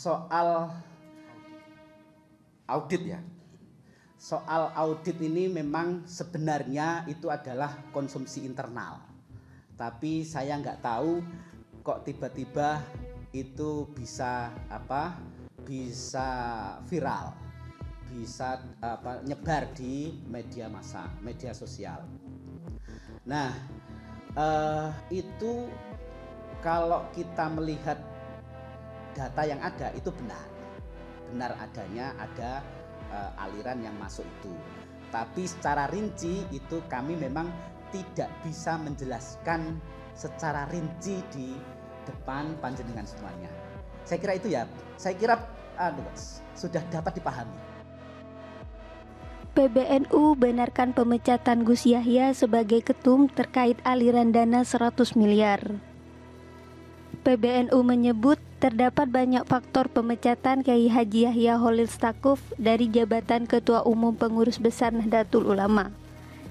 soal audit ya. Soal audit ini memang sebenarnya itu adalah konsumsi internal. Tapi saya nggak tahu kok tiba-tiba itu bisa viral, bisa nyebar di media massa, media sosial. Nah, itu kalau kita melihat data yang ada itu benar adanya ada aliran yang masuk itu. Tapi secara rinci itu kami memang tidak bisa menjelaskan secara rinci di depan panjenengan semuanya. Saya kira itu ya. Saya kira sudah dapat dipahami. PBNU benarkan pemecatan Gus Yahya sebagai ketum terkait aliran dana 100 miliar. PBNU menyebut terdapat banyak faktor pemecatan Kiai Haji Yahya Holil Stakuf dari jabatan Ketua Umum Pengurus Besar Nahdlatul Ulama.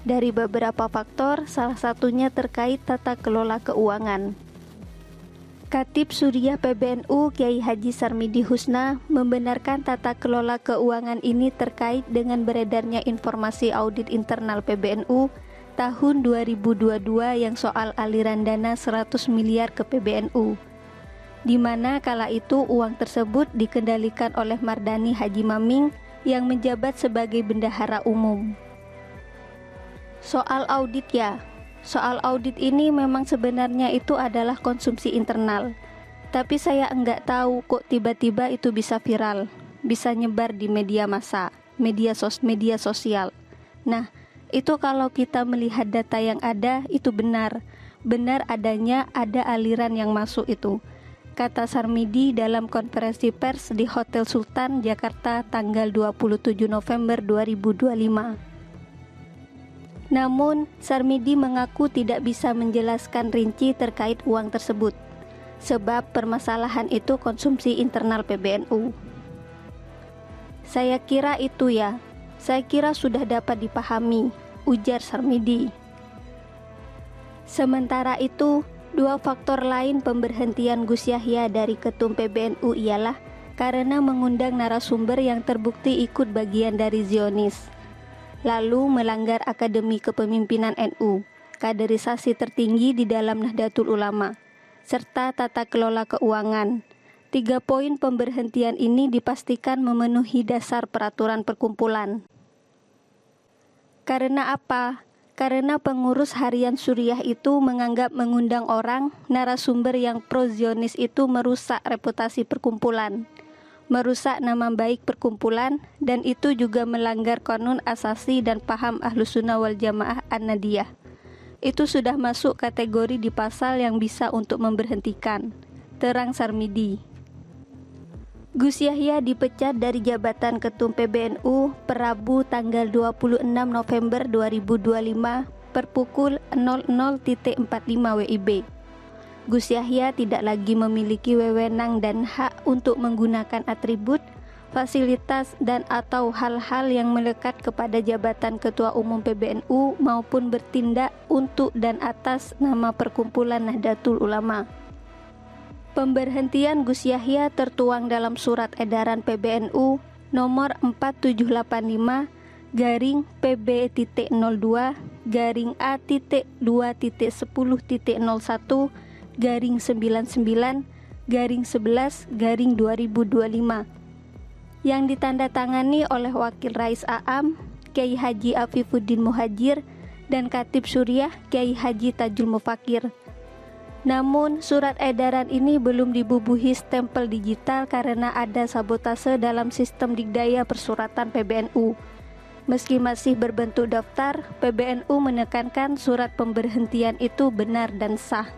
Dari beberapa faktor, salah satunya terkait tata kelola keuangan. Khatib Suriah PBNU Kiai Haji Sarmidi Husna membenarkan tata kelola keuangan ini terkait dengan beredarnya informasi audit internal PBNU tahun 2022 yang soal aliran dana 100 miliar ke PBNU, di mana kala itu uang tersebut dikendalikan oleh Mardani Haji Maming yang menjabat sebagai bendahara umum. Soal audit ya, soal audit ini memang sebenarnya itu adalah konsumsi internal, tapi saya enggak tahu kok tiba-tiba itu bisa viral, bisa nyebar di media massa, media sosial. Nah, itu kalau kita melihat data yang ada itu benar adanya ada aliran yang masuk itu, kata Sarmidi dalam konferensi pers di Hotel Sultan, Jakarta tanggal 27 November 2025. Namun, Sarmidi mengaku tidak bisa menjelaskan rinci terkait uang tersebut, sebab permasalahan itu konsumsi internal PBNU. Saya kira itu ya, saya kira sudah dapat dipahami, ujar Sarmidi. Sementara itu, dua faktor lain pemberhentian Gus Yahya dari ketum PBNU ialah karena mengundang narasumber yang terbukti ikut bagian dari Zionis, lalu melanggar Akademi Kepemimpinan NU, kaderisasi tertinggi di dalam Nahdlatul Ulama, serta tata kelola keuangan. 3 poin pemberhentian ini dipastikan memenuhi dasar peraturan perkumpulan. Karena apa? Karena pengurus harian Suriah itu menganggap mengundang orang, narasumber yang pro-Zionis itu merusak reputasi perkumpulan, merusak nama baik perkumpulan, dan itu juga melanggar konun asasi dan paham Ahlus Sunnah wal Jamaah An-Nadiyah. Itu sudah masuk kategori di pasal yang bisa untuk memberhentikan, terang Sarmidi. Gus Yahya dipecat dari jabatan Ketum PBNU per Rabu tanggal 26 November 2025 per pukul 00.45 WIB. Gus Yahya tidak lagi memiliki wewenang dan hak untuk menggunakan atribut, fasilitas, dan atau hal-hal yang melekat kepada jabatan Ketua Umum PBNU maupun bertindak untuk dan atas nama Perkumpulan Nahdlatul Ulama. Pemberhentian Gus Yahya tertuang dalam surat edaran PBNU nomor 47/2-PB-02-TT02-11/11/2025 yang ditandatangani oleh Wakil Rais Aam Kiai Haji Afifuddin Muhajir dan Khatib Suriah Kiai Haji Tajul Mufakir. Namun, surat edaran ini belum dibubuhi stempel digital karena ada sabotase dalam sistem digdaya persuratan PBNU. Meski masih berbentuk daftar, PBNU menekankan surat pemberhentian itu benar dan sah.